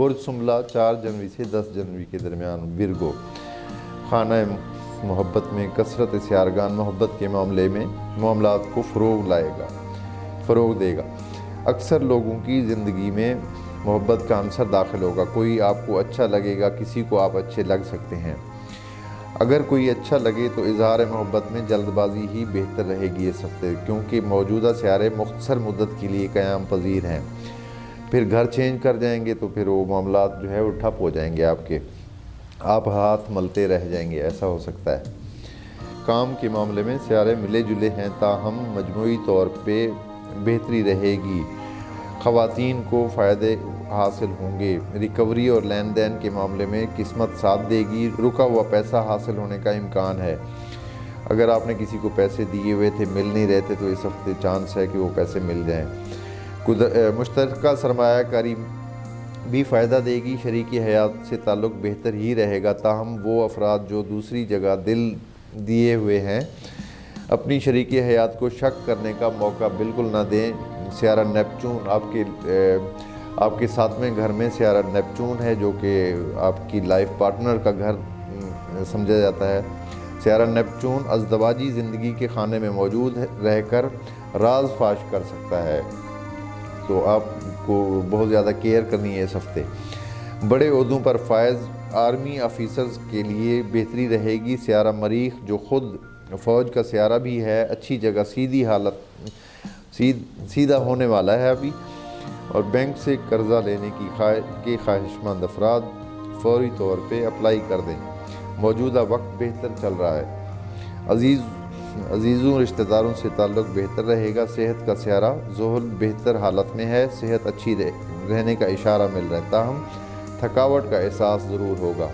برج سنبلہ 4 جنوری سے 10 جنوری کے درمیان ورگو، خانہ محبت میں کثرت سیارگان محبت کے معاملات کو فروغ دے گا۔ اکثر لوگوں کی زندگی میں محبت کا عنصر داخل ہوگا، کوئی آپ کو اچھا لگے گا، کسی کو آپ اچھے لگ سکتے ہیں۔ اگر کوئی اچھا لگے تو اظہار محبت میں جلد بازی ہی بہتر رہے گی اس ہفتے، کیونکہ موجودہ سیارے مختصر مدت کے لیے قیام پذیر ہیں، پھر گھر چینج کر جائیں گے تو پھر وہ معاملات جو ہے وہ ٹھپ ہو جائیں گے، آپ ہاتھ ملتے رہ جائیں گے، ایسا ہو سکتا ہے۔ کام کے معاملے میں سیارے ملے جلے ہیں، تاہم مجموعی طور پہ بہتری رہے گی، خواتین کو فائدے حاصل ہوں گے۔ ریکوری اور لین دین کے معاملے میں قسمت ساتھ دے گی، رکا ہوا پیسہ حاصل ہونے کا امکان ہے۔ اگر آپ نے کسی کو پیسے دیے ہوئے تھے، مل نہیں رہے تھے، تو اس ہفتے چانس ہے کہ وہ پیسے مل جائیں۔ مشترکہ سرمایہ کاری بھی فائدہ دے گی، شریک حیات سے تعلق بہتر ہی رہے گا، تاہم وہ افراد جو دوسری جگہ دل دیے ہوئے ہیں اپنی شریک حیات کو شک کرنے کا موقع بالکل نہ دیں۔ سیارہ نیپچون آپ کے 7ویں گھر میں سیارہ نیپچون ہے، جو کہ آپ کی لائف پارٹنر کا گھر سمجھا جاتا ہے۔ سیارہ نیپچون ازدواجی زندگی کے خانے میں موجود رہ کر راز فاش کر سکتا ہے، تو آپ کو بہت زیادہ کیئر کرنی ہے اس ہفتے۔ بڑے عہدوں پر فائز آرمی آفیسرز کے لیے بہتری رہے گی۔ سیارہ مریخ جو خود فوج کا سیارہ بھی ہے، اچھی جگہ سیدھا ہونے والا ہے ابھی، اور بینک سے قرضہ لینے کی خواہش مند افراد فوری طور پہ اپلائی کر دیں، موجودہ وقت بہتر چل رہا ہے۔ عزیزوں رشتہ داروں سے تعلق بہتر رہے گا۔ صحت کا سیارہ زحل بہتر حالت میں ہے، صحت اچھی رہنے کا اشارہ مل رہا ہے، تاہم تھکاوٹ کا احساس ضرور ہوگا۔